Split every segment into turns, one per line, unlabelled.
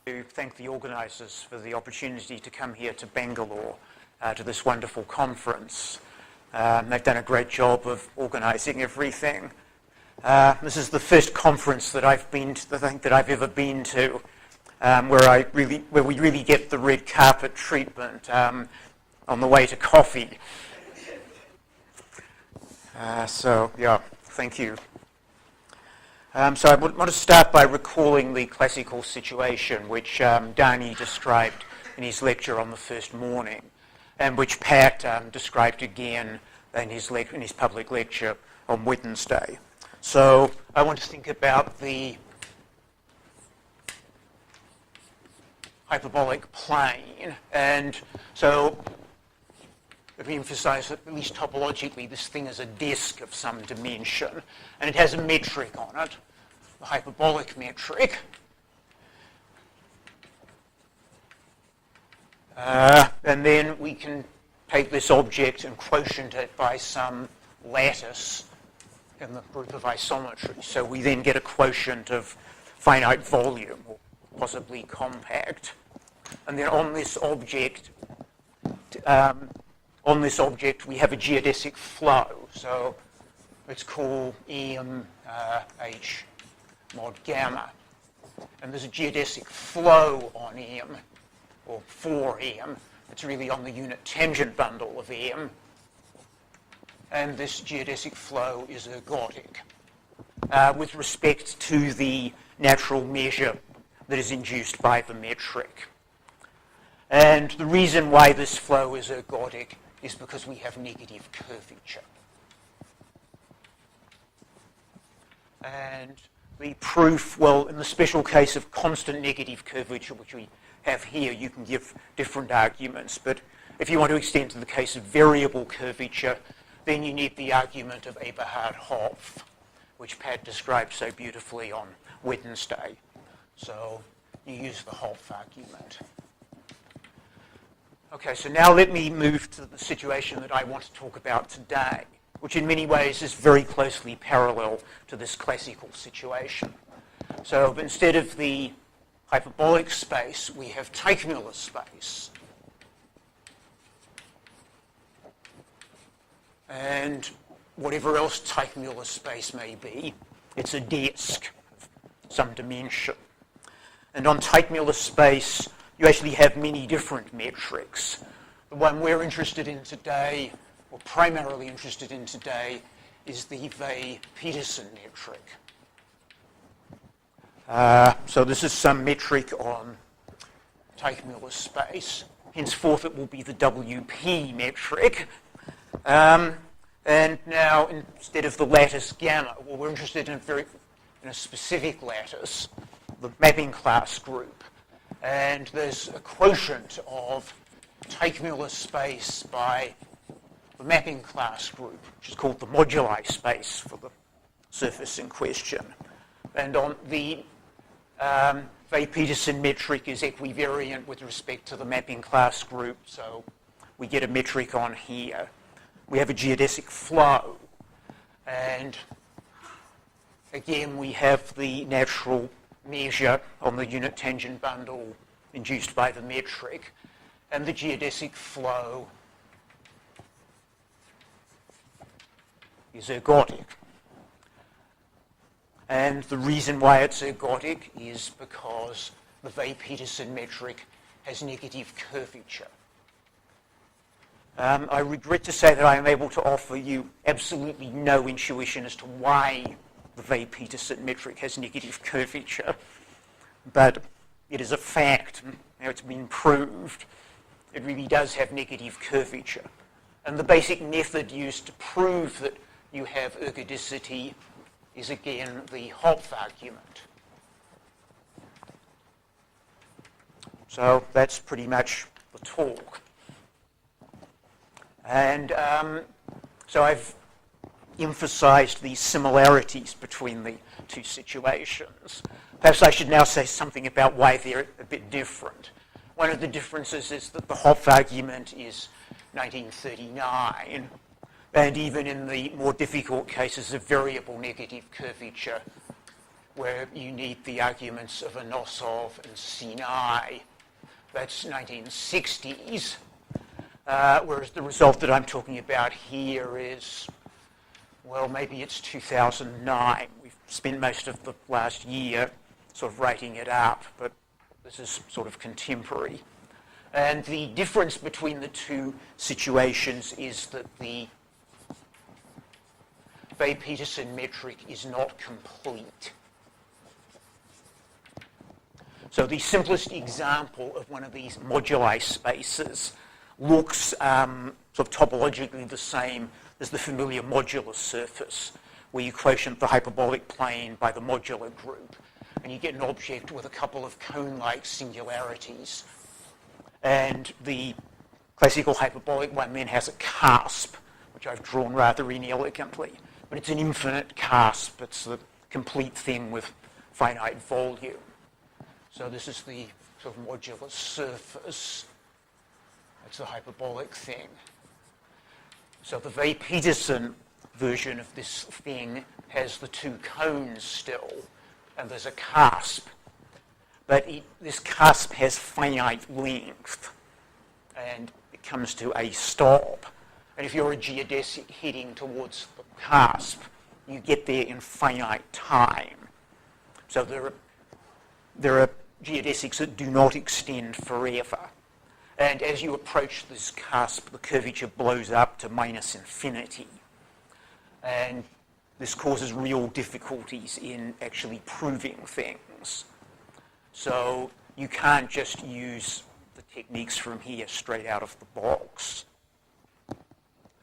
To thank the organisers for the opportunity to come here to Bangalore to this wonderful conference. They've done a great job of organising everything. This is the first conference that I've ever been to where we really get the red carpet treatment on the way to coffee. So thank you. So I want to start by recalling the classical situation which Dani described in his lecture on the first morning, and which Pat described again in his public lecture on Wednesday. So I want to think about the hyperbolic plane, and so let me emphasize that at least topologically this thing is a disk of some dimension, and it has a metric on it, the hyperbolic metric. And then we can take this object and quotient it by some lattice in the group of isometry. So we then get a quotient of finite volume, or possibly compact. And then on this object, we have a geodesic flow. So let's call M H mod gamma. And there's a geodesic flow on M, or for M. It's really on the unit tangent bundle of M. And this geodesic flow is ergodic with respect to the natural measure that is induced by the metric. And the reason why this flow is ergodic is because we have negative curvature. And the proof, well, in the special case of constant negative curvature, which we have here, you can give different arguments. But if you want to extend to the case of variable curvature, then you need the argument of Eberhard-Hopf, which Pat described so beautifully on Wednesday. So you use the Hopf argument. Okay, so now let me move to the situation that I want to talk about today, which in many ways is very closely parallel to this classical situation. So instead of the hyperbolic space, we have Teichmuller space. And whatever else Teichmuller space may be, it's a disk of some dimension. And on Teichmuller space, you actually have many different metrics. The one we're interested in today, or primarily interested in today, is the Vae Peterson metric. So this is some metric on Teichmuller space. Henceforth, it will be the WP metric. And now, instead of the lattice gamma, well, we're interested in a specific lattice, the mapping class group. And there's a quotient of Teichmuller space by the mapping class group, which is called the moduli space for the surface in question. And on the Vae Peterson metric is equivariant with respect to the mapping class group, so we get a metric on here. We have a geodesic flow, and again we have the natural measure on the unit tangent bundle induced by the metric, and the geodesic flow is ergodic. And the reason why it's ergodic is because the Vae Peterson metric has negative curvature. I regret to say that I am able to offer you absolutely no intuition as to why the Vae Peterson metric has negative curvature, but it is a fact. Now it's been proved. It really does have negative curvature. And the basic method used to prove that you have ergodicity is again the Hopf argument. So that's pretty much the talk. And so I've emphasized the similarities between the two situations. Perhaps I should now say something about why they're a bit different. One of the differences is that the Hopf argument is 1939, and even in the more difficult cases of variable negative curvature, where you need the arguments of Anosov and Sinai. That's 1960s. Whereas the result that I'm talking about here is, well, maybe it's 2009. We've spent most of the last year sort of writing it up, but this is sort of contemporary. And the difference between the two situations is that the Vae Peterson metric is not complete. So the simplest example of one of these moduli spaces looks sort of topologically the same as the familiar modular surface, where you quotient the hyperbolic plane by the modular group, and you get an object with a couple of cone-like singularities. And the classical hyperbolic one then has a cusp, which I've drawn rather inelegantly, but it's an infinite cusp. It's the complete thing with finite volume. So this is the sort of modular surface. That's the hyperbolic thing. So the Vae Peterson version of this thing has the two cones still, and there's a cusp. But this cusp has finite length, and it comes to a stop. And if you're a geodesic heading towards the cusp, you get there in finite time. So there are geodesics that do not extend forever. And as you approach this cusp, the curvature blows up to minus infinity. And this causes real difficulties in actually proving things. So you can't just use the techniques from here straight out of the box.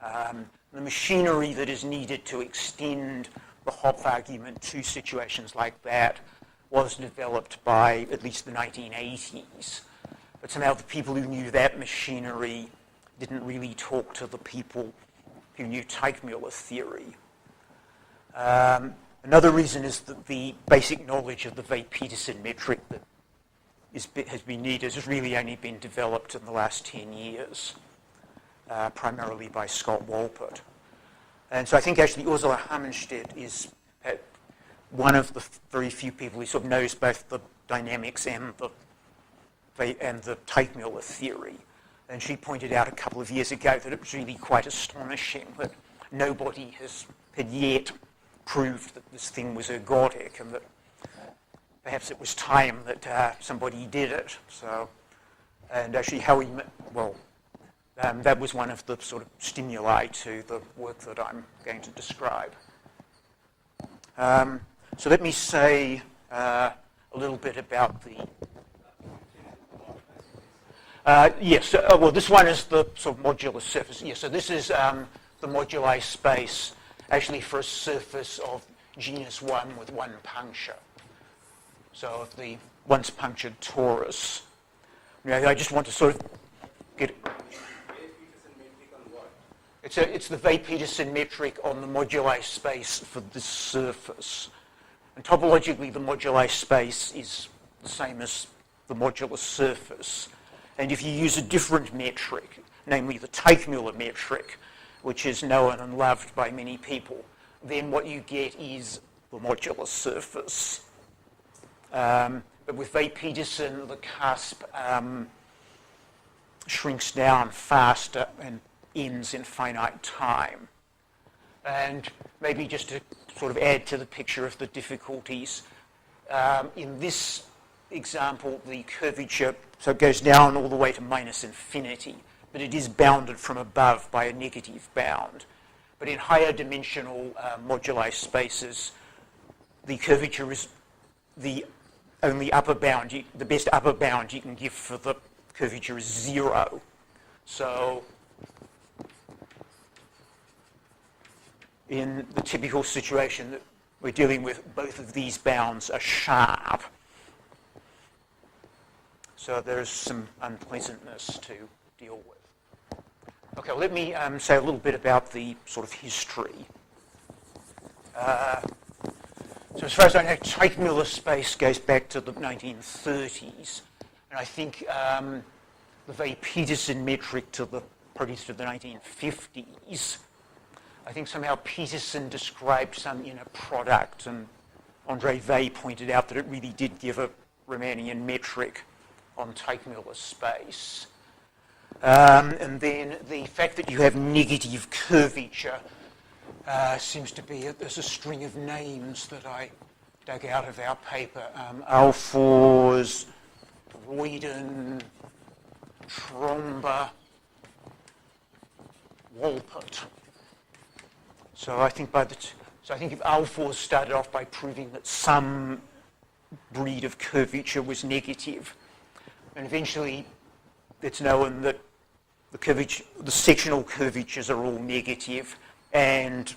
The machinery that is needed to extend the Hopf argument to situations like that was developed by at least the 1980s. But somehow the people who knew that machinery didn't really talk to the people who knew Teichmuller theory. Another reason is that the basic knowledge of the Vae Peterson metric that has been needed has really only been developed in the last 10 years, primarily by Scott Wolpert. And so I think actually Ursula Hammenstedt is one of the very few people who sort of knows both the dynamics and the Teichmuller theory. And she pointed out a couple of years ago that it was really quite astonishing that nobody had yet proved that this thing was ergodic, and that perhaps it was time that somebody did it. So, and actually that was one of the sort of stimuli to the work that I'm going to describe. So let me say a little bit about the... yes, well, this one is the sort of modular surface. Yes, so this is the moduli space, actually for a surface of genus 1 with one puncture. So of the once punctured torus. I just want to sort of get... It's the Vae Peterson metric on the moduli space for this surface. And topologically, the moduli space is the same as the modular surface. And if you use a different metric, namely the Teichmuller metric, which is known and loved by many people, then what you get is the modular surface. But with Vae Peterson, the cusp shrinks down faster and ends in finite time. And maybe just to sort of add to the picture of the difficulties, in this example, the curvature, so it goes down all the way to minus infinity, but it is bounded from above by a negative bound. But in higher dimensional moduli spaces, the curvature is the only upper bound, the best upper bound you can give for the curvature is 0. So in the typical situation that we're dealing with, both of these bounds are sharp. So there's some unpleasantness to deal with. Okay, well, let me say a little bit about the sort of history. So as far as I know, Teichmuller space goes back to the 1930s. And I think the Vae Peterson metric probably to the 1950s. I think somehow Peterson described some inner product, and Andre Vae pointed out that it really did give a Riemannian metric on Teichmüller space. And then the fact that you have negative curvature seems to be, there's a string of names that I dug out of our paper. Alfors, Royden, Tromba, Wolpert. So I think if Alfors started off by proving that some breed of curvature was negative, and eventually it's known that the sectional curvatures are all negative, and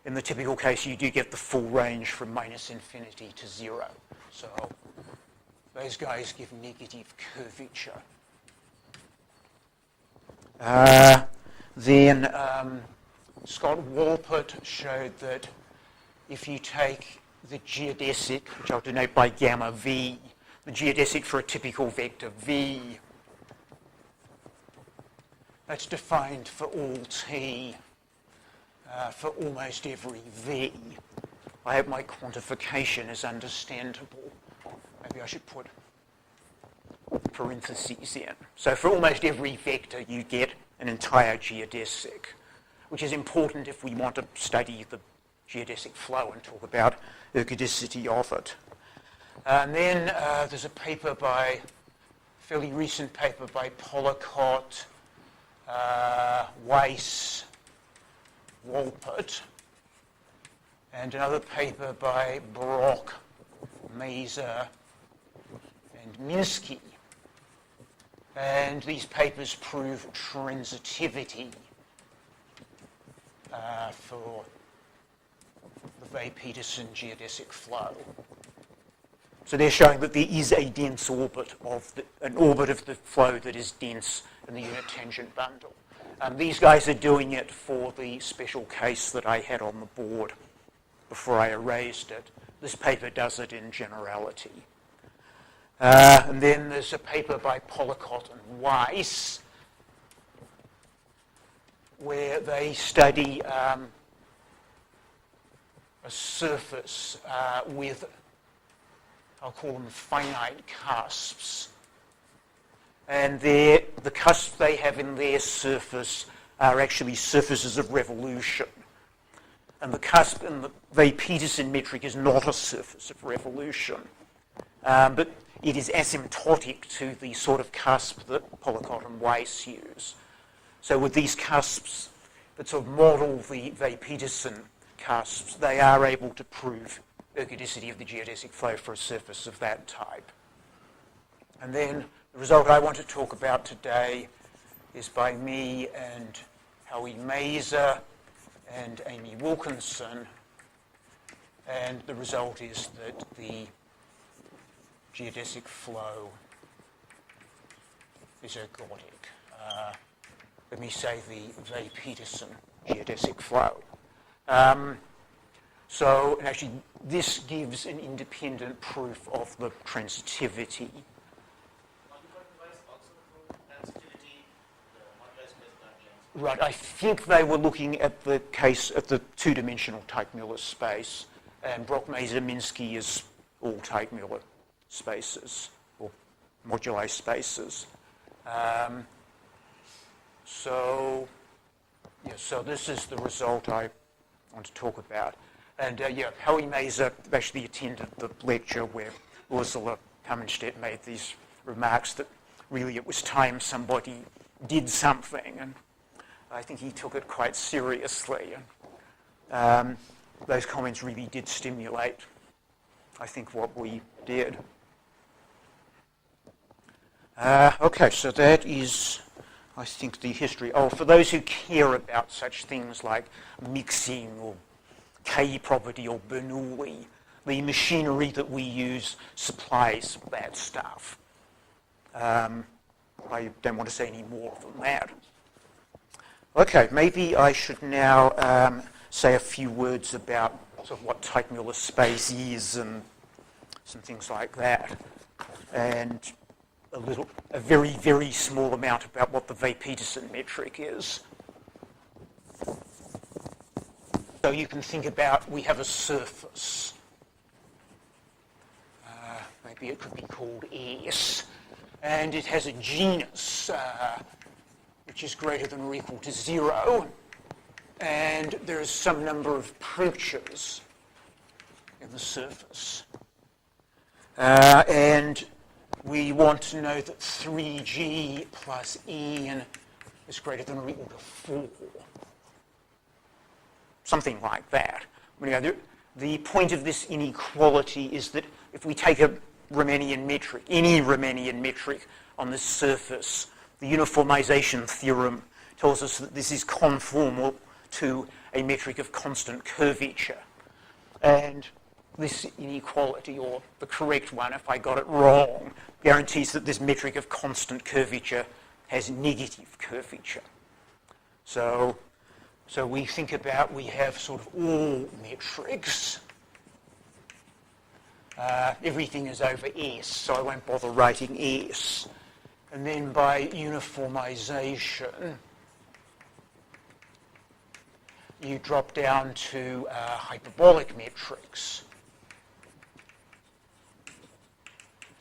in the typical case you do get the full range from -infinity to 0. So those guys give negative curvature. Then Scott Wolpert showed that if you take the geodesic, which I'll denote by gamma v, the geodesic for a typical vector v, that's defined for all t, for almost every v. I hope my quantification is understandable. Maybe I should put parentheses in. So for almost every vector you get an entire geodesic, which is important if we want to study the geodesic flow and talk about ergodicity of it. And then there's a paper fairly recent paper by Pollicott, Weiss, Wolpert, and another paper by Brock, Maser, and Minsky. And these papers prove transitivity for the Vae Peterson geodesic flow. So they're showing that there is a dense orbit an orbit of the flow that is dense in the unit tangent bundle. These guys are doing it for the special case that I had on the board before I erased it. This paper does it in generality. And then there's a paper by Pollicott and Weiss where they study a surface with, I'll call them finite cusps. And the cusps they have in their surface are actually surfaces of revolution. And the cusp in the Vae Peterson metric is not a surface of revolution. But it is asymptotic to the sort of cusp that Pollicott and Weiss use. So with these cusps that sort of model the Vae Peterson cusps, they are able to prove ergodicity of the geodesic flow for a surface of that type. And then the result I want to talk about today is by me and Howie Maser and Amy Wilkinson. And the result is that the geodesic flow is ergodic. Let me say the Vae Peterson geodesic flow. So actually this gives an independent proof of the transitivity. Right, I think they were looking at the case of the two-dimensional Teichmüller space, and Brock-Maser-Minsky is all Teichmüller spaces, or moduli spaces. So this is the result I want to talk about. And Howie Maser actually attended the lecture where Ursula Hammenstedt made these remarks that really it was time somebody did something, and I think he took it quite seriously. And those comments really did stimulate, I think, what we did. Okay, so that is, I think, the history. Oh, for those who care about such things like mixing or K property or Bernoulli, the machinery that we use supplies that stuff. I don't want to say any more than that. Okay, maybe I should now say a few words about sort of what Teichmüller space is and some things like that, and a very, very small amount about what the Vae Peterson metric is. So you can think about, we have a surface. Maybe it could be called S. And it has a genus, which is greater than or equal to 0. And there is some number of punctures in the surface. And we want to know that 3g plus n is greater than or equal to 4. Something like that. The point of this inequality is that if we take a Riemannian metric, any Riemannian metric on this surface, the uniformization theorem tells us that this is conformal to a metric of constant curvature. And this inequality, or the correct one if I got it wrong, guarantees that this metric of constant curvature has negative curvature. So we think about, we have sort of all metrics. Everything is over S, so I won't bother writing S. And then by uniformization, you drop down to hyperbolic metrics.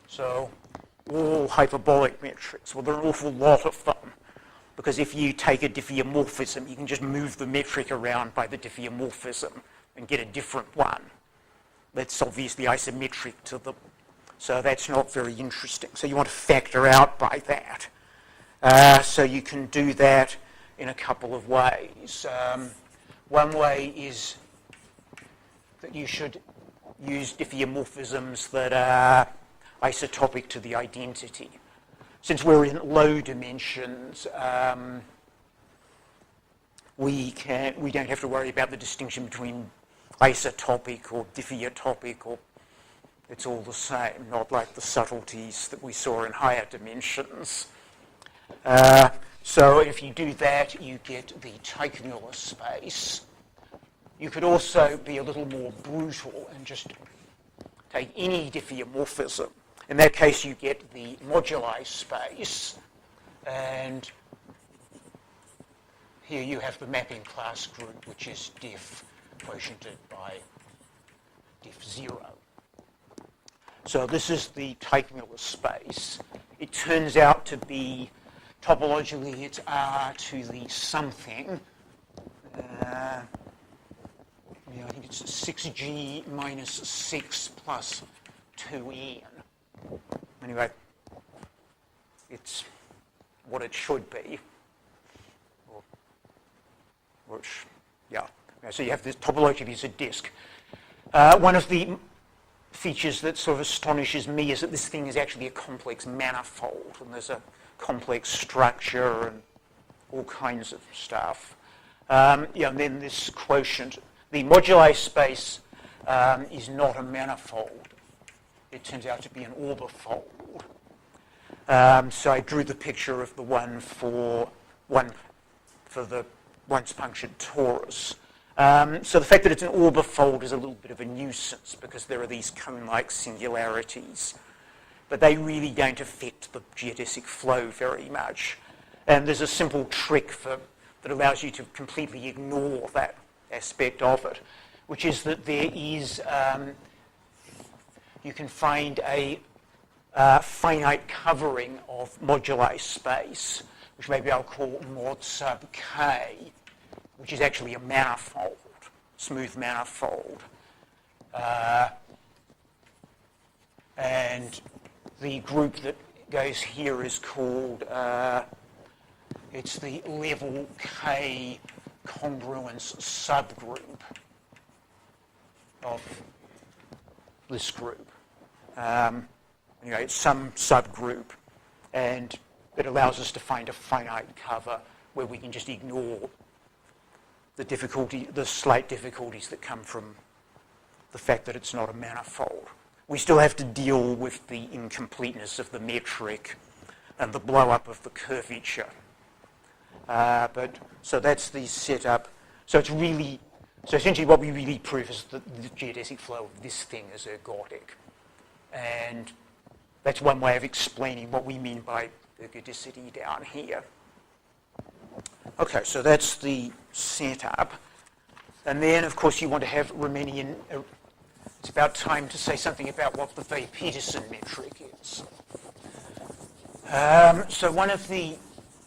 So all hyperbolic metrics, well, there are an awful lot of them, because if you take a diffeomorphism, you can just move the metric around by the diffeomorphism and get a different one. That's obviously isometric to them. So that's not very interesting. So you want to factor out by that. So you can do that in a couple of ways. One way is that you should use diffeomorphisms that are isotopic to the identity. Since we're in low dimensions, we don't have to worry about the distinction between isotopic or diffeotopic, or it's all the same, not like the subtleties that we saw in higher dimensions. So if you do that, you get the Teichmuller space. You could also be a little more brutal and just take any diffeomorphism. In that case, you get the moduli space, and here you have the mapping class group, which is diff quotiented by diff 0. So this is the Teichmuller space. It turns out to be, topologically, it's R to the something. I think it's 6g minus 6 plus 2n. Anyway, it's what it should be. So you have this topology as a disk. One of the features that sort of astonishes me is that this thing is actually a complex manifold, and there's a complex structure and all kinds of stuff. And then this quotient, the moduli space is not a manifold. It turns out to be an orbifold. So I drew the picture of the one for the once-punctured torus. So the fact that it's an orbifold is a little bit of a nuisance because there are these cone-like singularities, but they really don't affect the geodesic flow very much. And there's a simple trick that allows you to completely ignore that aspect of it, which is that there is, you can find a finite covering of moduli space, which maybe I'll call mod sub k, which is actually a manifold, smooth manifold. And the group that goes here is called, it's the level k congruence subgroup of this group. It's some subgroup, and it allows us to find a finite cover where we can just ignore the slight difficulties that come from the fact that it's not a manifold. We still have to deal with the incompleteness of the metric and the blow-up of the curvature. So that's the setup. So essentially what we really prove is that the geodesic flow of this thing is ergodic. And that's one way of explaining what we mean by ergodicity down here. Okay, so that's the setup. And then, of course, you want to have Riemannian. It's about time to say something about what the Vae Peterson metric is. So one of the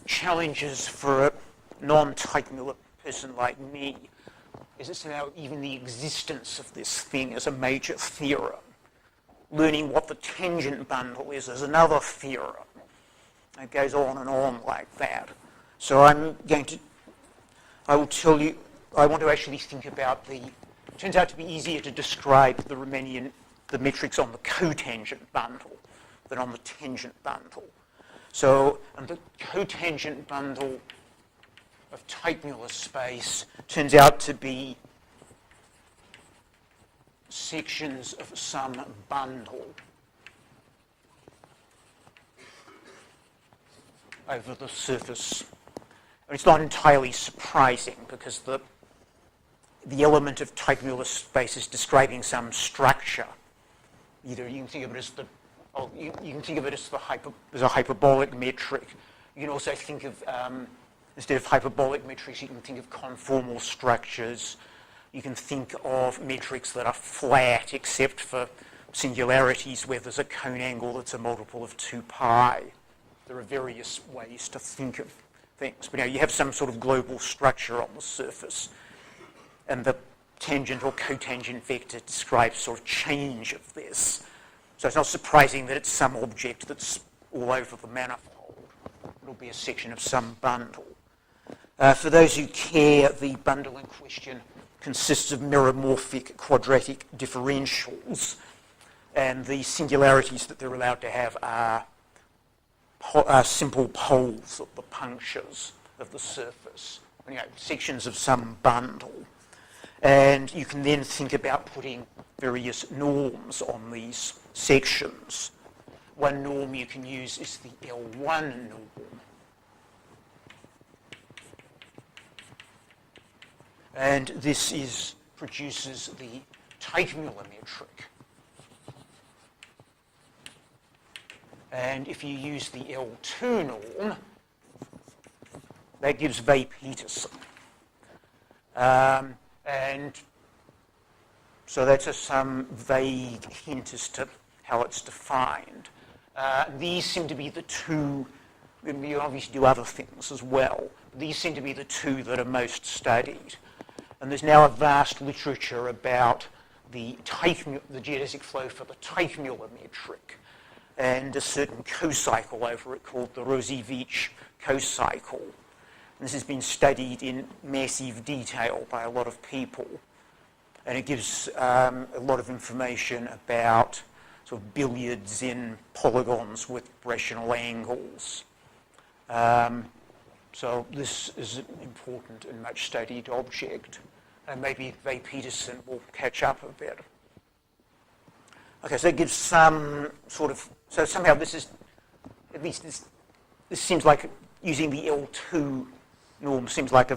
challenges for a non-Teichmuller person like me is it's now even the existence of this thing as a major theorem. Learning what the tangent bundle is another theorem. It goes on and on like that. So I will tell you, I want to actually think about it turns out to be easier to describe the metrics on the cotangent bundle than on the tangent bundle. So, and the cotangent bundle of Teichmuller space turns out to be sections of some bundle over the surface. And it's not entirely surprising because the element of Teichmuller space is describing some structure. Either you can think of it as you can think of it as as a hyperbolic metric. You can also think of instead of hyperbolic metrics, you can think of conformal structures. You can think of metrics that are flat except for singularities where there's a cone angle that's a multiple of 2 pi. There are various ways to think of things. But you have some sort of global structure on the surface. And the tangent or cotangent vector describes sort of change of this. So it's not surprising that it's some object that's all over the manifold. It'll be a section of some bundle. For those who care, the bundle in question consists of meromorphic quadratic differentials, and the singularities that they're allowed to have are simple poles of the punctures of the surface, sections of some bundle. And you can then think about putting various norms on these sections. One norm you can use is the L1 norm. And this produces the Teichmuller metric. And if you use the L2 norm, that gives Vae Peterson. And so that's some vague hint as to how it's defined. These seem to be the two, you obviously do other things as well. These seem to be the two that are most studied. And there's now a vast literature about the geodesic flow for the Teichmuller metric and a certain cocycle over it called the Rosevich cocycle. And this has been studied in massive detail by a lot of people. And it gives a lot of information about sort of billiards in polygons with rational angles. So this is an important and much studied object. And maybe Vae Peterson will catch up a bit. Okay, so it gives some sort of, so somehow this is, at least this seems like using the L2 norm seems like a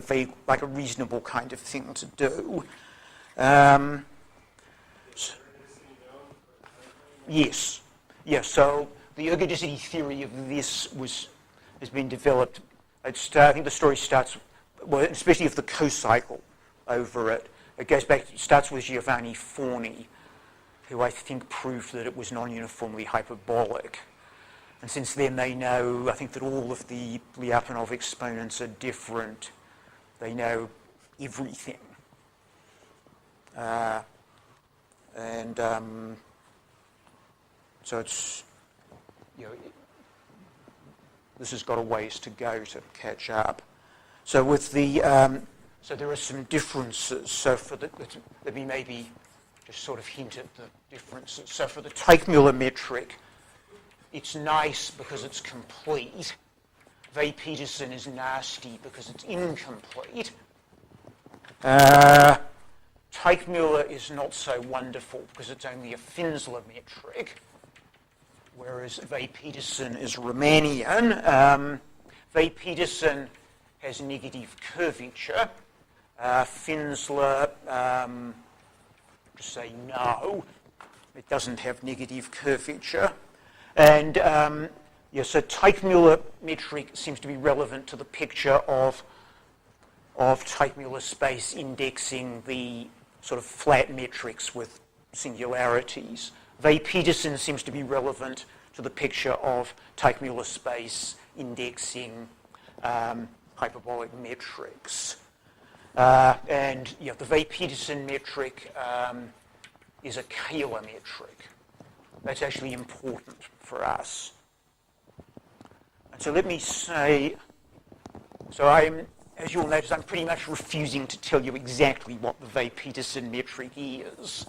reasonable kind of thing to do. Yes. So the ergodicity theory of this has been developed. I think the story starts, well, especially of the cocycle over it. It goes back. It starts with Giovanni Forni, who I think proved that it was non-uniformly hyperbolic. And since then they know, I think, that all of the Lyapunov exponents are different. They know everything. So it's, this has got a ways to go to catch up. So with the, so there are some differences. So for let me maybe just sort of hint at the differences. So for the Teichmuller metric, it's nice because it's complete. Vae Peterson is nasty because it's incomplete. Teichmuller is not so wonderful because it's only a Finsler metric, whereas Vae Peterson is Riemannian. Vae Peterson has negative curvature. Finsler, just say no, it doesn't have negative curvature. And so Teichmuller metric seems to be relevant to the picture of of Teichmuller space indexing the sort of flat metrics with singularities. Vae Peterson seems to be relevant to the picture of Teichmuller space indexing hyperbolic metrics. And yeah, the Vae Peterson metric is a Kähler metric. That's actually important for us. And so let me say, so as you'll notice, I'm pretty much refusing to tell you exactly what the Vae Peterson metric is.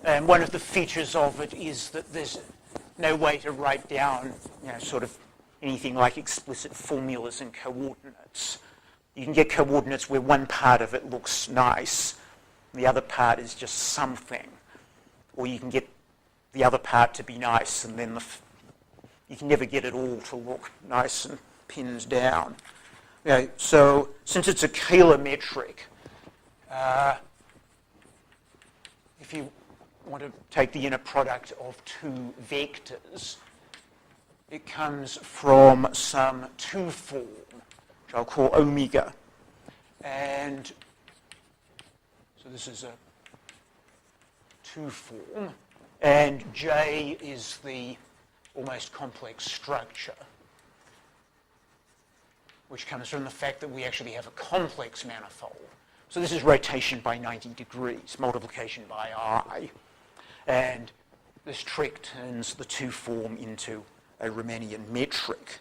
And one of the features of it is that there's no way to write down, sort of anything like explicit formulas and coordinates. You can get coordinates where one part of it looks nice, the other part is just something. Or you can get the other part to be nice, and then you can never get it all to look nice and pinned down. So since it's a Kähler metric, if you want to take the inner product of two vectors, it comes from some two form, which I'll call omega. And so this is a two form, and J is the almost complex structure, which comes from the fact that we actually have a complex manifold. So this is rotation by 90 degrees, multiplication by I. And this trick turns the two form into a Riemannian metric.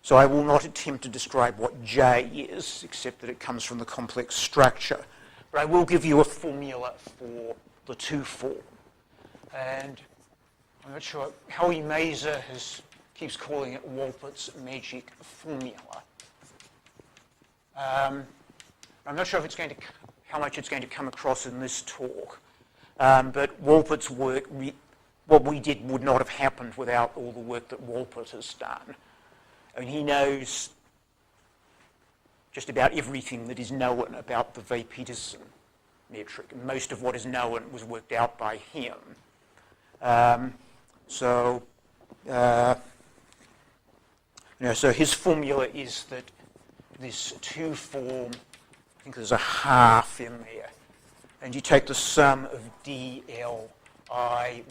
So I will not attempt to describe what J is, except that it comes from the complex structure. But I will give you a formula for the two form. And I'm not sure, Howie Mazur keeps calling it Wolpert's magic formula. I'm not sure if how much it's going to come across in this talk. But Wolpert's work, what we did would not have happened without all the work that Wolpert has done. I mean, he knows just about everything that is known about the Vae Peterson metric. Most of what is known was worked out by him. So his formula is that this two form, I think there's a half in there, and you take the sum of dLi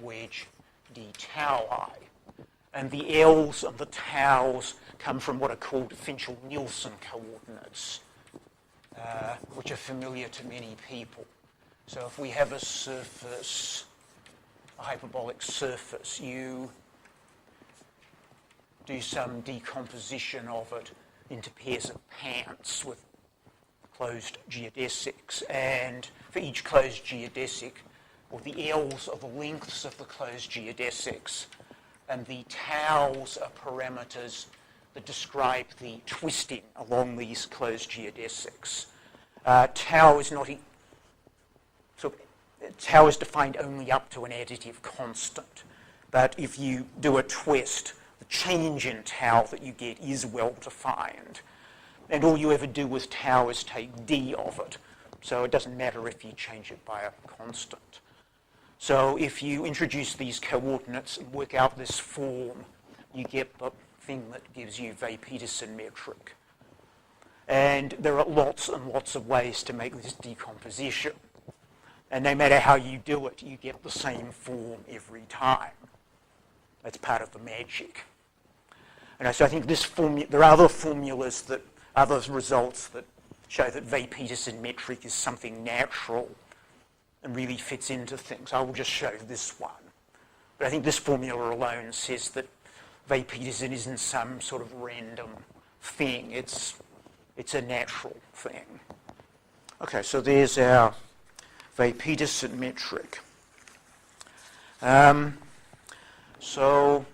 wedge d tau I. And the L's and the taus come from what are called Finchel-Nielsen coordinates, which are familiar to many people. So if we have a surface, a hyperbolic surface, you do some decomposition of it into pairs of pants with closed geodesics, and for each closed geodesic, or the L's are the lengths of the closed geodesics, and the taus are parameters that describe the twisting along these closed geodesics. Tau is not tau is defined only up to an additive constant, but if you do a twist, the change in tau that you get is well defined. And all you ever do with tau is take d of it. So it doesn't matter if you change it by a constant. So if you introduce these coordinates and work out this form, you get the thing that gives you Vae Peterson metric. And there are lots and lots of ways to make this decomposition. And no matter how you do it, you get the same form every time. That's part of the magic. And so I think there are other formulas other results that show that Vae Peterson metric is something natural and really fits into things. I will just show this one. But I think this formula alone says that Vae Peterson isn't some sort of random thing. It's a natural thing. Okay, so there's our Vae Peterson metric. So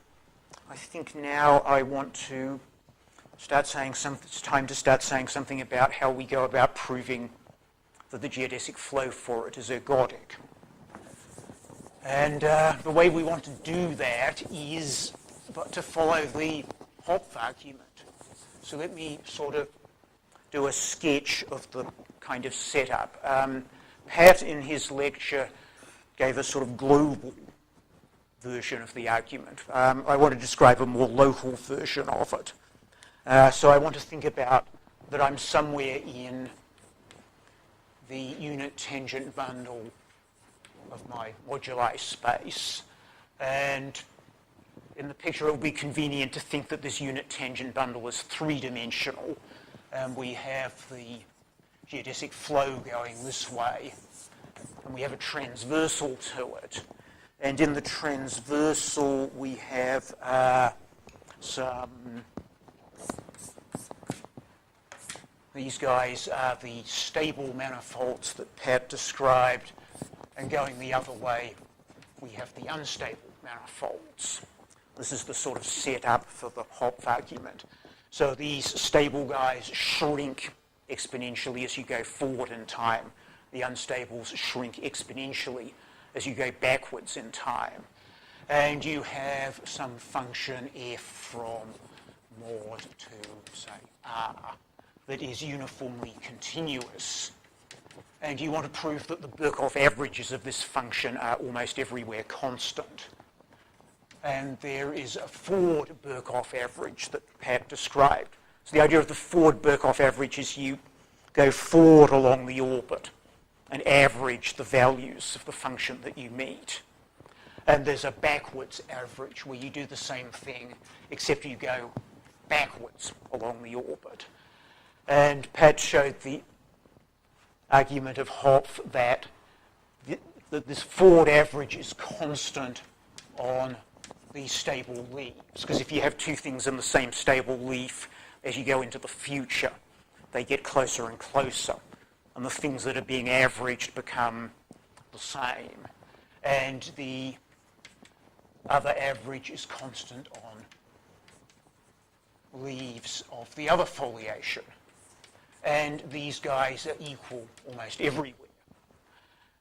I think now I want to start saying something. It's time to start saying something about how we go about proving that the geodesic flow for it is ergodic. And the way we want to do that is to follow the Hopf argument. So let me sort of do a sketch of the kind of setup. Pat, in his lecture, gave a sort of global version of the argument. I want to describe a more local version of it. So I want to think about that I'm somewhere in the unit tangent bundle of my moduli space. And in the picture, it will be convenient to think that this unit tangent bundle is three-dimensional. And we have the geodesic flow going this way, and we have a transversal to it. And in the transversal, we have these guys are the stable manifolds that Pat described, and going the other way, we have the unstable manifolds. This is the sort of setup for the Hopf argument. So these stable guys shrink exponentially as you go forward in time. The unstables shrink exponentially as you go backwards in time. And you have some function f from mod to, say, r that is uniformly continuous. And you want to prove that the Birkhoff averages of this function are almost everywhere constant. And there is a Ford Birkhoff average that Pat described. So the idea of the Ford Birkhoff average is you go forward along the orbit and average the values of the function that you meet. And there's a backwards average where you do the same thing, except you go backwards along the orbit. And Pat showed the argument of Hopf that this Ford average is constant on these stable leaves. Because if you have two things in the same stable leaf, as you go into the future, they get closer and closer. And the things that are being averaged become the same. And the other average is constant on leaves of the other foliation. And these guys are equal almost everywhere.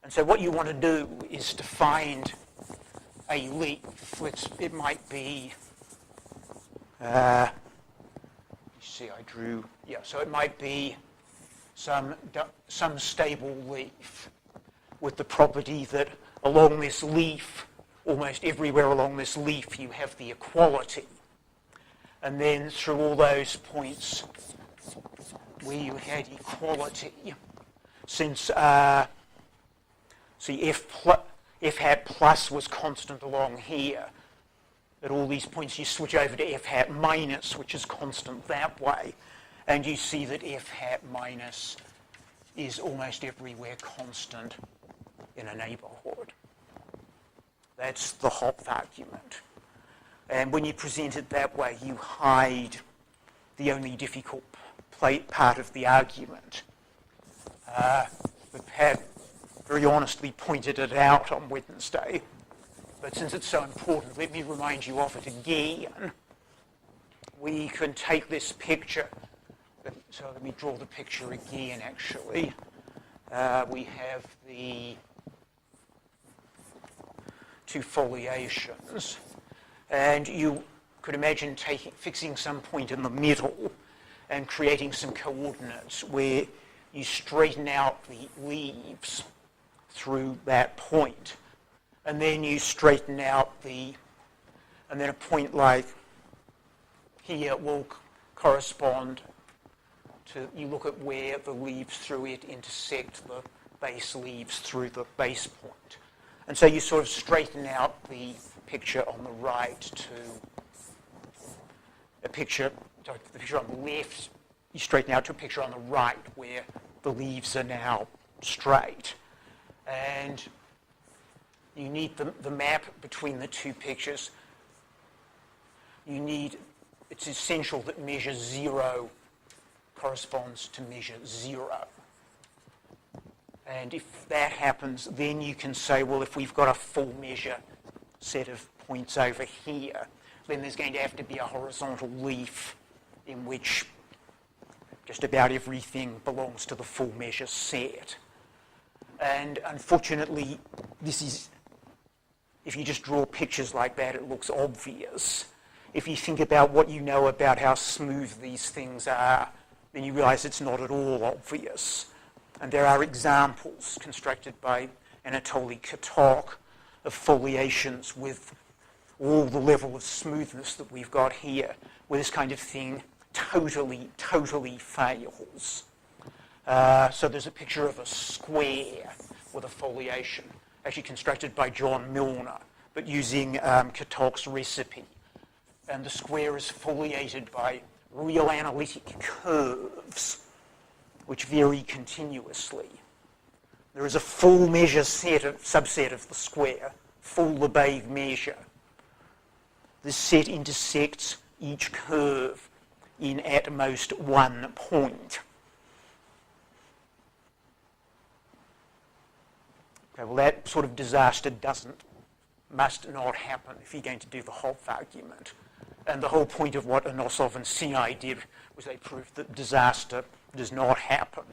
And so what you want to do is to find a leaf. It might be, you see I drew, so it might be some stable leaf with the property that along this leaf, almost everywhere along this leaf, you have the equality. And then through all those points where you had equality, since see f hat plus was constant along here, at all these points you switch over to f hat minus, which is constant that way, and you see that f hat minus is almost everywhere constant in a neighborhood. That's the Hopf argument. And when you present it that way, you hide the only difficult part of the argument. But Pat very honestly pointed it out on Wednesday. But since it's so important, let me remind you of it again. We can take this picture. So let me draw the picture again, actually. We have the two foliations. And you could imagine fixing some point in the middle and creating some coordinates where you straighten out the leaves through that point. And then you straighten out and then a point like here will correspond to, you look at where the leaves through it intersect the base leaves through the base point. And so you sort of straighten out the picture on the right to the picture on the left, you straighten out to a picture on the right where the leaves are now straight. And you need the map between the two pictures. It's essential that measure 0 corresponds to measure 0. And if that happens, then you can say, well, if we've got a full measure set of points over here, then there's going to have to be a horizontal leaf in which just about everything belongs to the full measure set. And unfortunately, if you just draw pictures like that, it looks obvious. If you think about what you know about how smooth these things are, then you realize it's not at all obvious. And there are examples constructed by Anatoly Katok of foliations with all the level of smoothness that we've got here, where this kind of thing totally fails. So there's a picture of a square with a foliation, actually constructed by John Milner, but using Katok's recipe. And the square is foliated by real analytic curves, which vary continuously. There is a full measure subset of the square, full Lebesgue measure. This set intersects each curve in at most one point. Okay, well, that sort of disaster must not happen if you're going to do the Hopf argument. And the whole point of what Anosov and Sinai did was they proved that disaster does not happen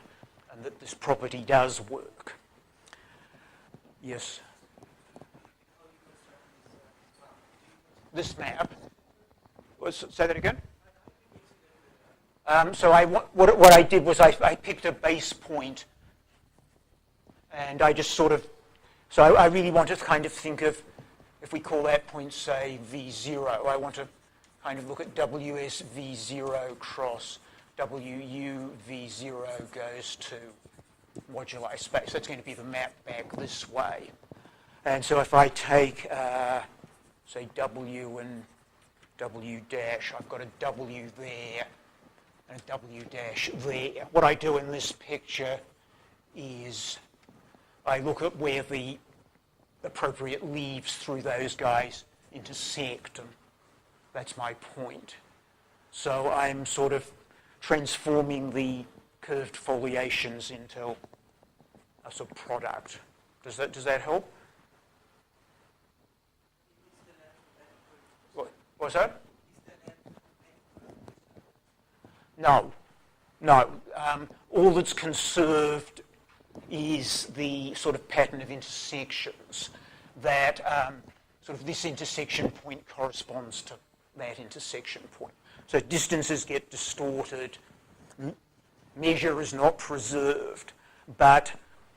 and that this property does work. Yes? This map. Say that again? So what I did was I picked a base point, and I just sort of, so I really want to kind of think of, if we call that point, say, V0, I want to kind of look at WS V0 cross WU V0 goes to moduli space. That's going to be the map back this way. And so if I take, say, W and W dash, I've got a W there and a W dash there. What I do in this picture is I look at where the appropriate leaves through those guys intersect, and that's my point. So I'm sort of transforming the curved foliations into a sort of product. Does that help? What's that? No. All that's conserved is the sort of pattern of intersections that sort of this intersection point corresponds to that intersection point. So distances get distorted, measure is not preserved, but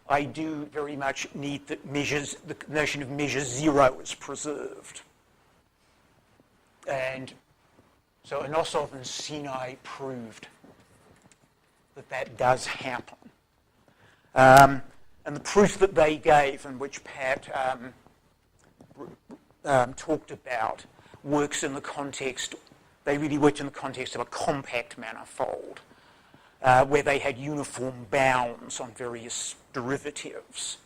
I do very much need that the notion of measure zero is preserved. And so Anosov and Sinai proved that does happen. And the proof that they gave, and which Pat talked about, works in the context, they really worked in the context of a compact manifold, where they had uniform bounds on various derivatives.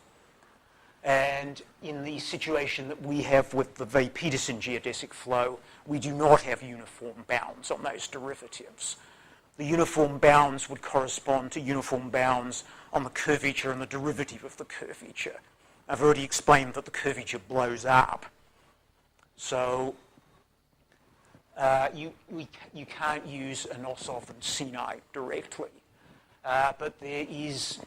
And in the situation that we have with the Vae Peterson geodesic flow, we do not have uniform bounds on those derivatives. The uniform bounds would correspond to uniform bounds on the curvature and the derivative of the curvature. I've already explained that the curvature blows up. So you can't use Anosov and Sinai directly. But there is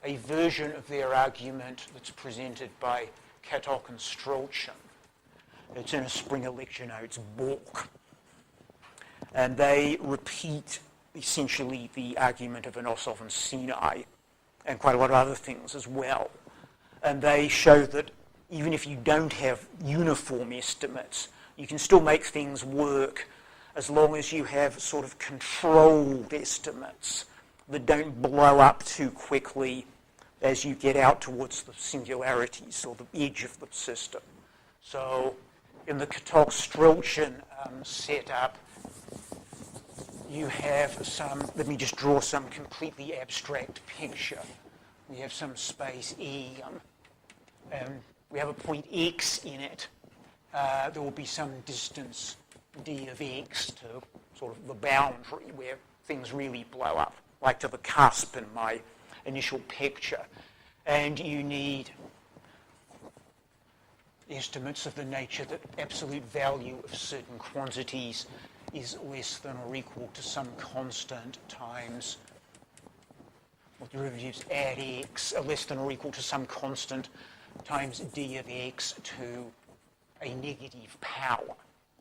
a version of their argument that's presented by Katok and Roushon. It's in a Springer lecture notes book. And they repeat essentially the argument of Anosov and Sinai and quite a lot of other things as well. And they show that even if you don't have uniform estimates, you can still make things work as long as you have sort of controlled estimates that don't blow up too quickly as you get out towards the singularities or the edge of the system. So in the Katok-Roushon setup, you have some, let me just draw some completely abstract picture. We have some space E, and we have a point X in it. There will be some distance D of X to sort of the boundary where things really blow up, like to the cusp in my initial picture. And you need estimates of the nature that absolute value of certain quantities is less than or equal to some constant times, or derivatives at x are less than or equal to some constant times d of x to a negative power.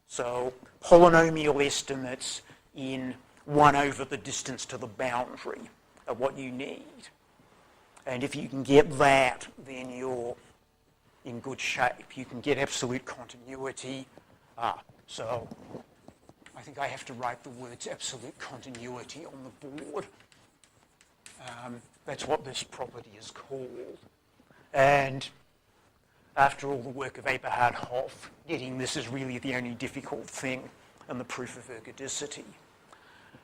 So polynomial estimates in 1 over the distance to the boundary are what you need. And if you can get that, then you're in good shape. You can get absolute continuity. So I think I have to write the words absolute continuity on the board. That's what this property is called. And after all the work of Eberhard Hoff, getting this is really the only difficult thing in the proof of ergodicity.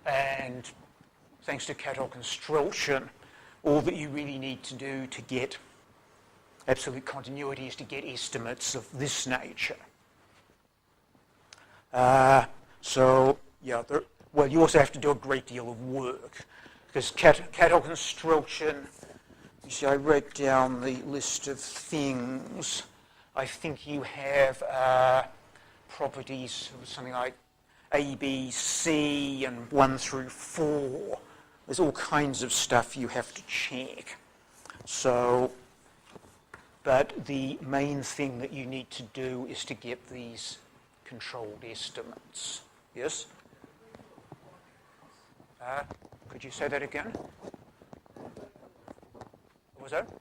And thanks to Katok and Roushon, all that you really need to do to get absolute continuity is to get estimates of this nature. Well, you also have to do a great deal of work, because Katok and Roushon, you see, I wrote down the list of things. I think you have properties of something like A, B, C, and 1 through 4. There's all kinds of stuff you have to check. But the main thing that you need to do is to get these controlled estimates. Yes? Could you say that again? What was that?
In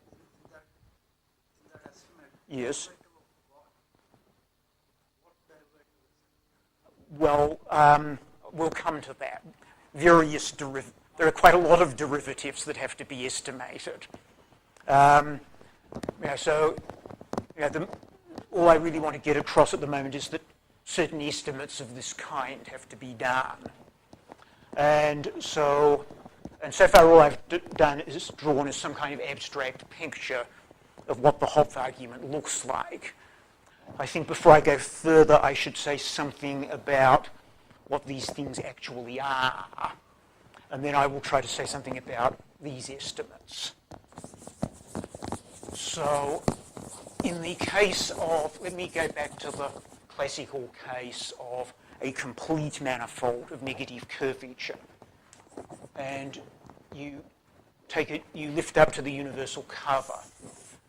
that estimate,
yes.
What derivative?
Well, we'll come to that. There are quite a lot of derivatives that have to be estimated. All I really want to get across at the moment is that certain estimates of this kind have to be done. And so far all I've done is drawn as some kind of abstract picture of what the Hopf argument looks like. I think before I go further, I should say something about what these things actually are. And then I will try to say something about these estimates. So in the case of, let me go back to the classical case of a complete manifold of negative curvature. And you lift up to the universal cover,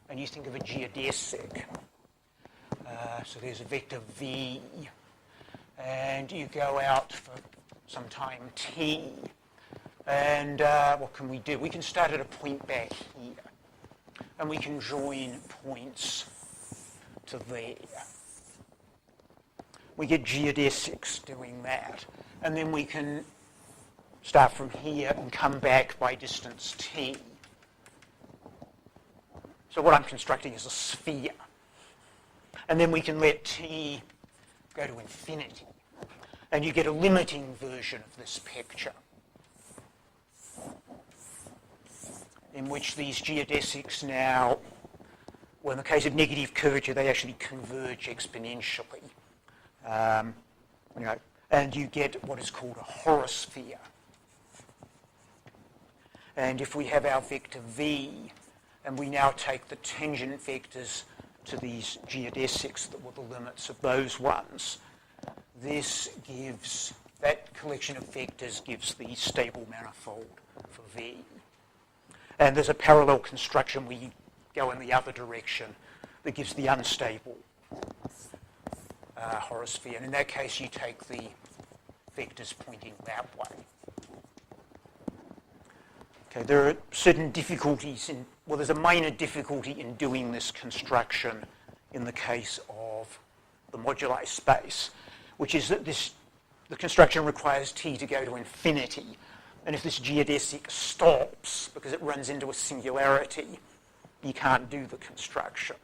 and you think of a geodesic. So there's a vector V, and you go out for some time t. And what can we do? We can start at a point back here, and we can join points to there. We get geodesics doing that. And then we can start from here and come back by distance t. So what I'm constructing is a sphere. And then we can let t go to infinity. And you get a limiting version of this picture, in which these geodesics now, well, in the case of negative curvature, they actually converge exponentially. And you get what is called a horosphere. And if we have our vector V, and we now take the tangent vectors to these geodesics that were the limits of those ones, that collection of vectors gives the stable manifold for V. And there's a parallel construction where you go in the other direction that gives the unstable horosphere. And in that case, you take the vectors pointing that way. Okay, there are certain difficulties there's a minor difficulty in doing this construction in the case of the moduli space, which is that the construction requires t to go to infinity. And if this geodesic stops because it runs into a singularity, you can't do the construction.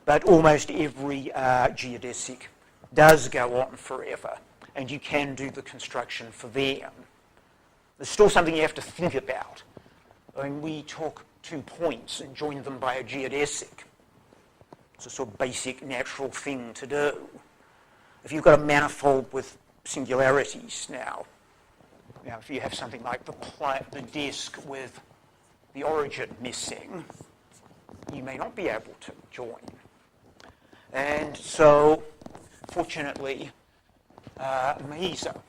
But almost every geodesic does go on forever, and you can do the construction for them. There's still something you have to think about. When we took 2 points and joined them by a geodesic, it's a sort of basic natural thing to do. If you've got a manifold with singularities now, if you have something like the disk with the origin missing, you may not be able to join. And so, fortunately, Mesa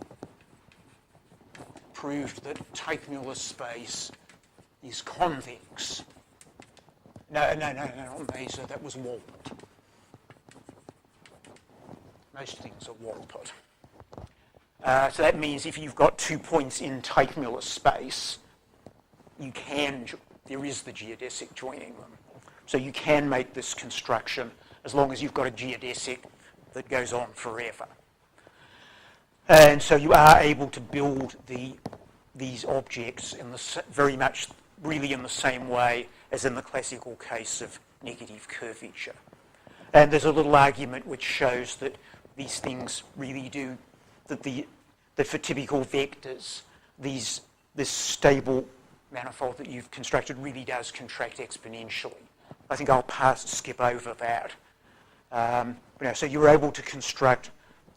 proved that Teichmüller space is convex. No, not Mesa, that was Walpert. Most things are Walpert. So that means if you've got 2 points in Teichmüller space, there is the geodesic joining them. So you can make this construction as long as you've got a geodesic that goes on forever. And so you are able to build these objects in very much really in the same way as in the classical case of negative curvature. And there's a little argument which shows that these things really do, that for typical vectors, this stable manifold that you've constructed really does contract exponentially. I think I'll skip over that. So you're able to construct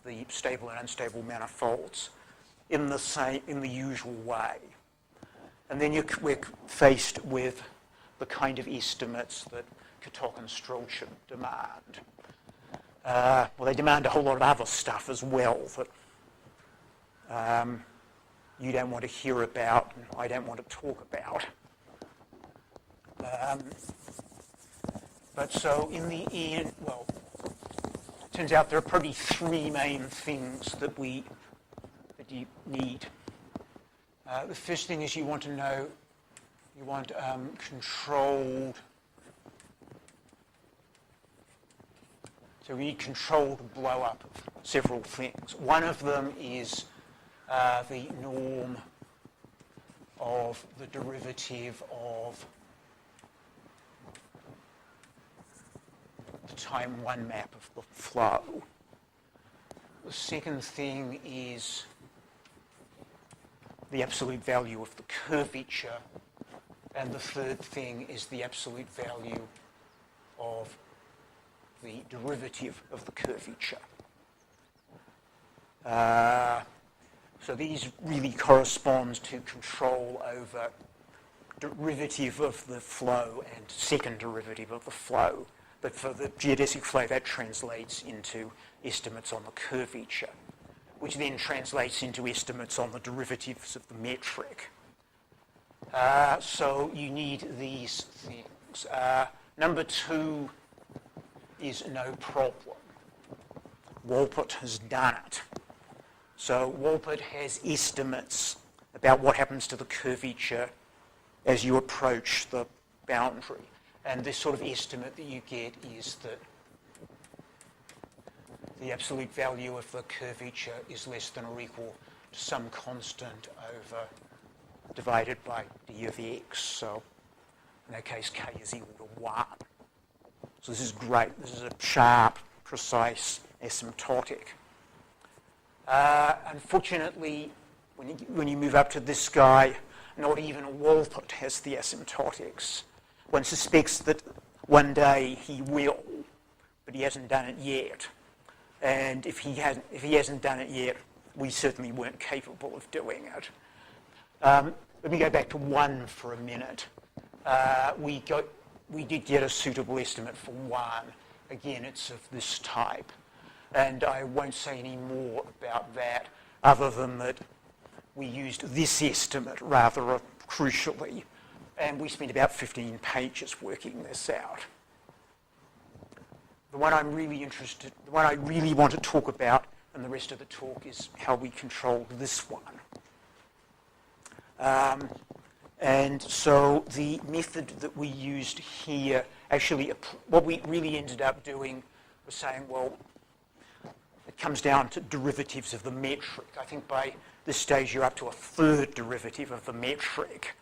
the stable and unstable manifolds in the usual way. And then we're faced with the kind of estimates that Katok and Roushon demand. Well, they demand a whole lot of other stuff as well that you don't want to hear about and I don't want to talk about. But so in the end, well, it turns out there are probably three main things that you need. The first thing is you want controlled. So we need controlled blow up of several things. One of them is the norm of the derivative of the time one map of the flow. The second thing is the absolute value of the curvature. And the third thing is the absolute value of the derivative of the curvature. So these really correspond to control over derivative of the flow and second derivative of the flow. But for the geodesic flow, that translates into estimates on the curvature, which then translates into estimates on the derivatives of the metric. So you need these things. Number two is no problem. Wolpert has done it. So Wolpert has estimates about what happens to the curvature as you approach the boundary. And this sort of estimate that you get is that the absolute value of the curvature is less than or equal to some constant over divided by d of x. So in that case, k is equal to 1. So this is great. This is a sharp, precise asymptotic. Unfortunately, when you move up to this guy, not even Wolpert has the asymptotics. One suspects that one day he will, but he hasn't done it yet. And if he hasn't done it yet, we certainly weren't capable of doing it. Let me go back to 1 for a minute. We did get a suitable estimate for 1. Again, it's of this type. And I won't say any more about that other than that we used this estimate rather crucially. And we spent about 15 pages working this out. The one I really want to talk about in the rest of the talk is how we controlled this one. And so the method that we used here, actually, what we really ended up doing was saying, well, it comes down to derivatives of the metric. I think by this stage you're up to a third derivative of the metric.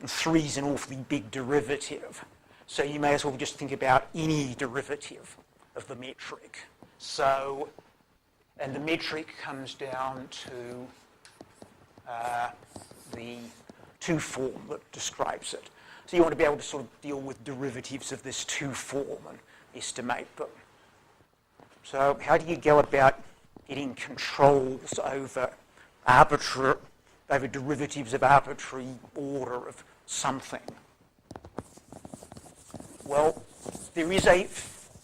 And 3 is an awfully big derivative. So you may as well just think about any derivative of the metric. So, and the metric comes down to the 2 form that describes it. So you want to be able to sort of deal with derivatives of this 2 form and estimate them. So how do you go about getting controls over derivatives of arbitrary order of something? Well, there is a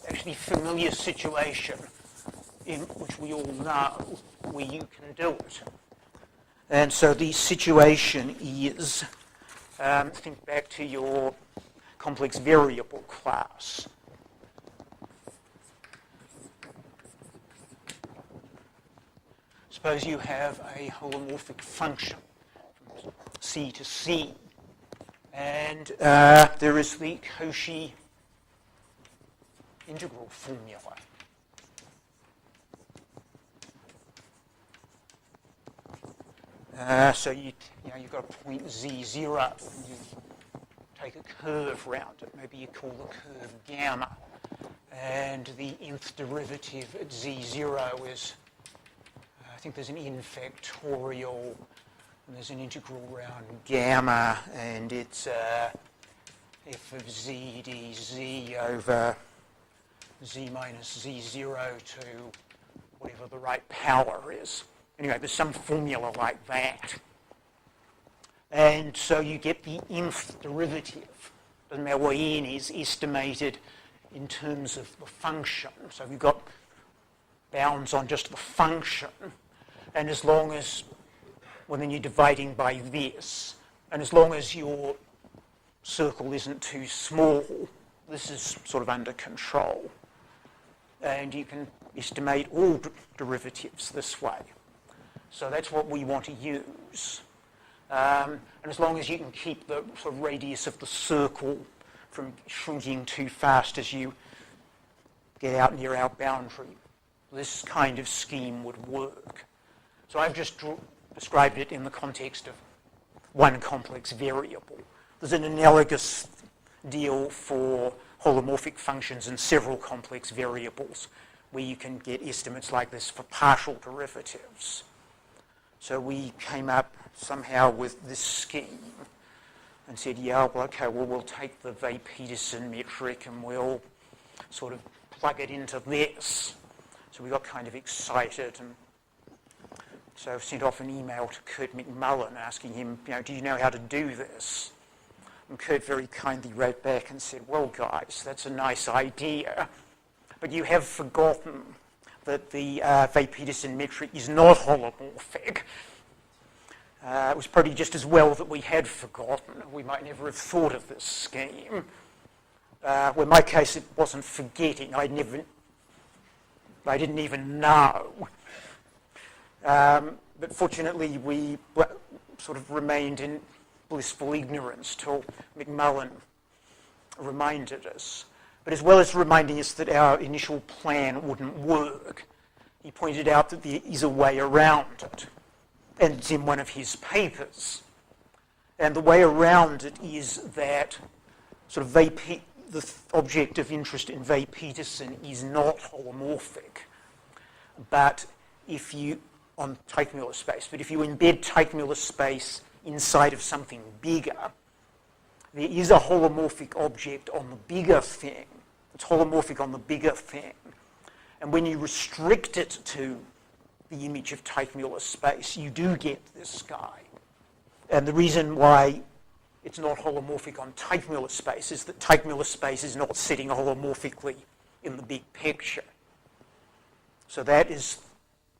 actually familiar situation in which we all know where you can do it. And so the situation is, think back to your complex variable class. Suppose you have a holomorphic function from C to C, and there is the Cauchy integral formula. So you've got a point z0, and you take a curve around it. Maybe you call the curve gamma. And the nth derivative at z0 is, I think there's an n factorial, and there's an integral around gamma, and it's f of z dz over z minus z0 to whatever the right power is. Anyway, there's some formula like that. And so you get the nth derivative. Doesn't matter what n is, estimated in terms of the function. So you've got bounds on just the function. And as long as, well, then you're dividing by this. And as long as your circle isn't too small, this is sort of under control. And you can estimate all derivatives this way. So that's what we want to use. And as long as you can keep the sort of radius of the circle from shrinking too fast as you get out near our boundary, this kind of scheme would work. So I've just described it in the context of one complex variable. There's an analogous deal for holomorphic functions and several complex variables where you can get estimates like this for partial derivatives. So we came up somehow with this scheme and said, yeah, well, okay, well, we'll take the Vae Peterson metric and we'll sort of plug it into this. So we got kind of excited, and so I sent off an email to Kurt McMullen asking him, do you know how to do this? And Kurt very kindly wrote back and said, well, guys, that's a nice idea, but you have forgotten that the Vae Peterson metric is not holomorphic. It was probably just as well that we had forgotten. We might never have thought of this scheme. Well, in my case, it wasn't forgetting. I didn't even know. But fortunately, we sort of remained in blissful ignorance till McMullen reminded us. But as well as reminding us that our initial plan wouldn't work, he pointed out that there is a way around it. And it's in one of his papers. And the way around it is that sort of the object of interest in Vae Peterson is not holomorphic. But if you, on Teichmuller space, but if you embed Teichmuller space inside of something bigger, there is a holomorphic object on the bigger thing. It's holomorphic on the bigger thing. And when you restrict it to the image of Teichmuller space, you do get this guy. And the reason why it's not holomorphic on Teichmuller space is that Teichmuller space is not sitting holomorphically in the big picture. So that's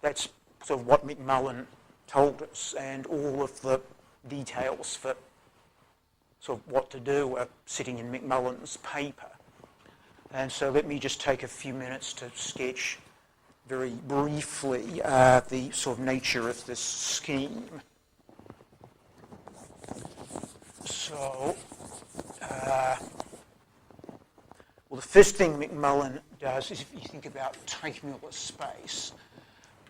sort of what McMullen told us, and all of the details for sort of what to do are sitting in McMullen's paper. And so let me just take a few minutes to sketch very briefly the sort of nature of this scheme. So, well, the first thing McMullen does is, if you think about Teichmuller space,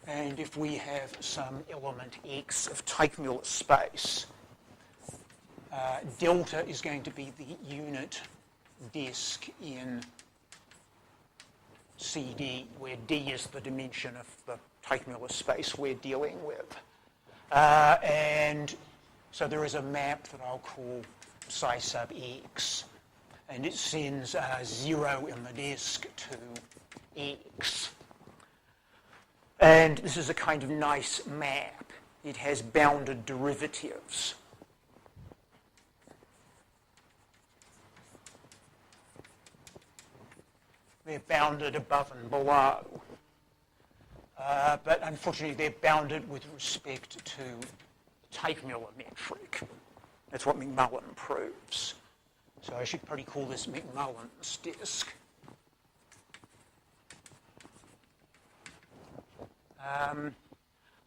and if we have some element x of Teichmuller space, delta is going to be the unit disk in CD, where D is the dimension of the Teichmuller space we're dealing with. And so there is a map that I'll call psi sub x, and it sends 0 in the disk to x. And this is a kind of nice map. It has bounded derivatives. They're bounded above and below. But unfortunately, they're bounded with respect to the Teichmuller metric. That's what McMullen proves. So I should probably call this McMullen's disk.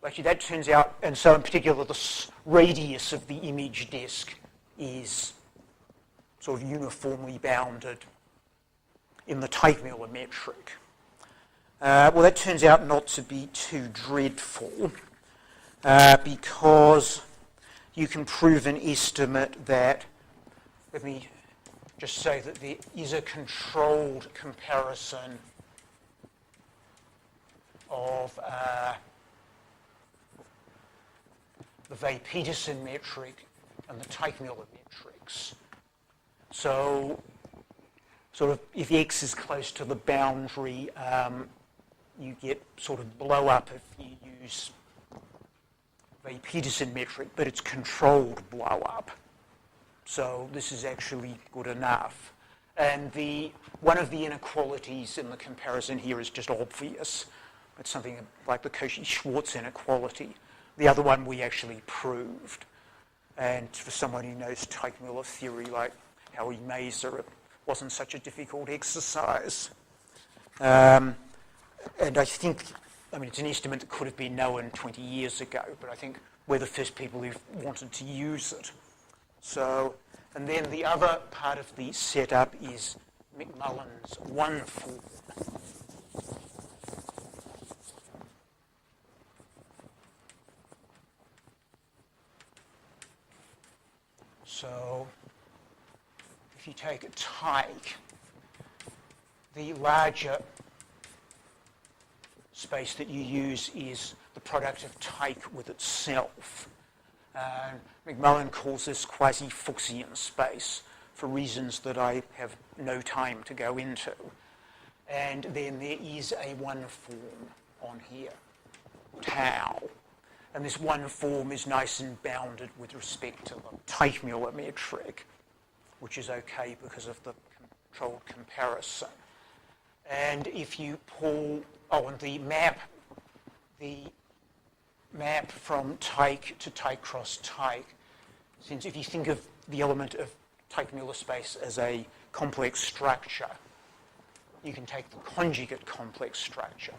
Actually, that turns out, and so in particular, the radius of the image disk is sort of uniformly bounded in the Teichmuller metric. Well, that turns out not to be too dreadful. because you can prove an estimate that, let me just say that there is a controlled comparison of the Vae Peterson metric and the Teichmuller metrics. So, sort of, if x is close to the boundary, you get sort of blow up if you use Vae Peterson metric, but it's controlled blow up. So this is actually good enough. And one of the inequalities in the comparison here is just obvious. It's something like the Cauchy-Schwarz inequality. The other one we actually proved. And for someone who knows Teichmuller theory like Howie Mazur, it wasn't such a difficult exercise. And I think, it's an estimate that could have been known 20 years ago, but I think we're the first people who've wanted to use it. So, and then the other part of the setup is McMullen's one form. So, if you take a Teich, the larger space that you use is the product of Teich with itself. McMullen calls this quasi-Fuchsian space for reasons that I have no time to go into. And then there is a one form on here, tau. And this one form is nice and bounded with respect to the Teichmuller metric, which is okay because of the controlled comparison. And if you pull, and the map from Teich to Teich cross Teich, since if you think of the element of Teichmuller space as a complex structure, you can take the conjugate complex structure.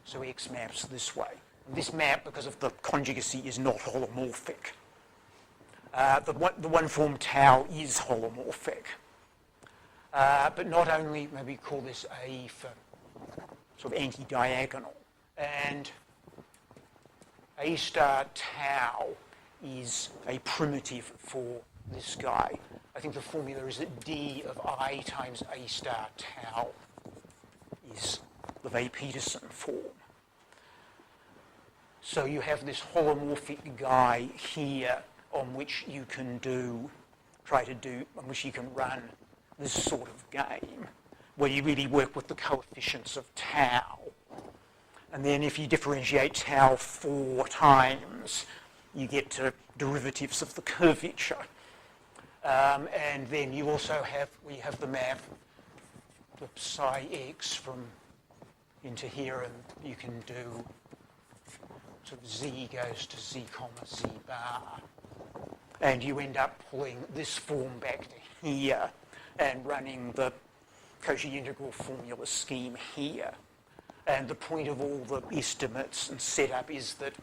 So X maps this way. This map, because of the conjugacy, is not holomorphic. The one form tau is holomorphic. But not only, maybe call this A for sort of anti-diagonal. And A star tau is a primitive for this guy. I think the formula is that D of I times A star tau is the Vae Peterson form. So you have this holomorphic guy here on which you can on which you can run this sort of game, where you really work with the coefficients of tau. And then if you differentiate tau 4 times, you get to derivatives of the curvature. And then you also we have the map, the psi x from into here, and you can do sort of z goes to z comma z bar. And you end up pulling this form back to here and running the Cauchy integral formula scheme here. And the point of all the estimates and setup is that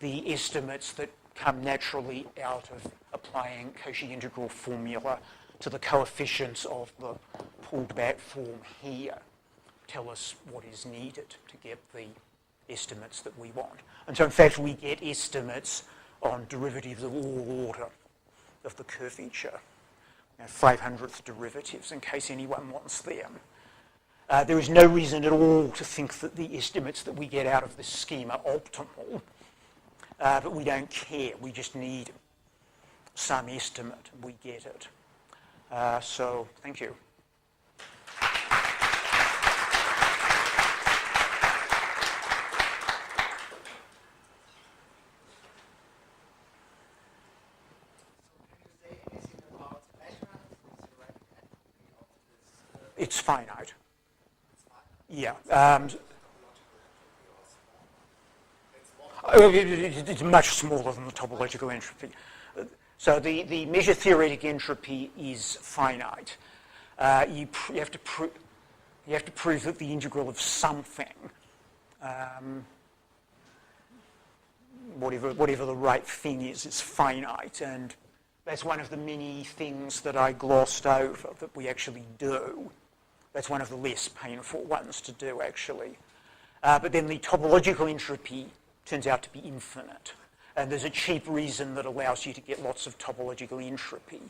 the estimates that come naturally out of applying Cauchy integral formula to the coefficients of the pulled back form here tell us what is needed to get the estimates that we want. And so in fact we get estimates on derivatives of all order of the curvature, 500th derivatives in case anyone wants them. There is no reason at all to think that the estimates that we get out of this scheme are optimal, but we don't care. We just need some estimate. We get it. So thank you. It's finite. Yeah. It's much smaller than the topological entropy. So the measure theoretic entropy is finite. You have to prove that the integral of something, whatever the right thing is finite, and that's one of the many things that I glossed over that we actually do. That's one of the less painful ones to do, actually. But then the topological entropy turns out to be infinite. And there's a cheap reason that allows you to get lots of topological entropy.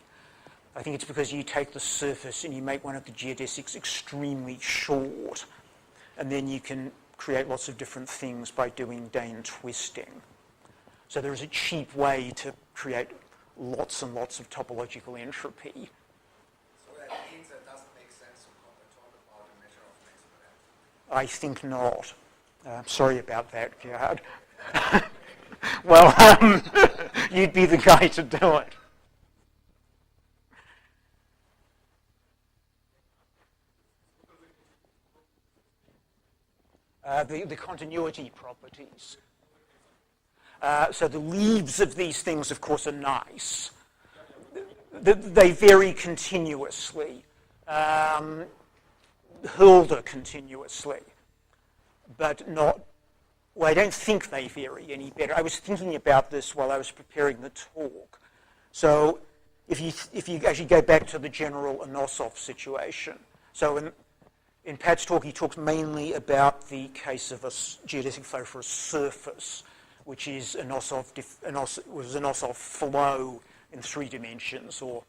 I think it's because you take the surface and you make one of the geodesics extremely short, and then you can create lots of different things by doing Dane twisting. So there is a cheap way to create lots and lots of topological entropy.
So that means it doesn't make sense to talk about a measure of maximum.
I think not. Sorry about that, Gerhard. Well, you'd be the guy to do it. The continuity properties. So the leaves of these things, of course, are nice. They vary continuously, Hilda continuously, but not, well, I don't think they vary any better. I was thinking about this while I was preparing the talk. So if you actually go back to the general Anosov situation, so in Pat's talk, he talks mainly about the case of a geodesic flow for a surface, which is was Anosov flow in 3 dimensions, or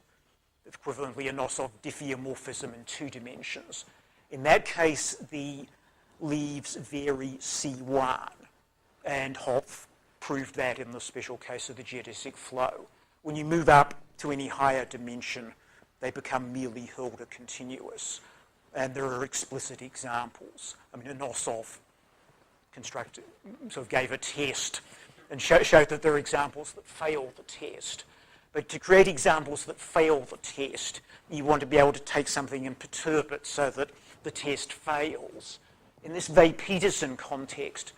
equivalently Anosov diffeomorphism in 2 dimensions. In that case, the leaves vary C1, and Hopf proved that in the special case of the geodesic flow. When you move up to any higher dimension, they become merely Hilda continuous. And there are explicit examples. I mean, Anosov sort of gave a test and showed that there are examples that fail the test. But to create examples that fail the test, you want to be able to take something and perturb it so that the test fails. In this Vae Peterson context,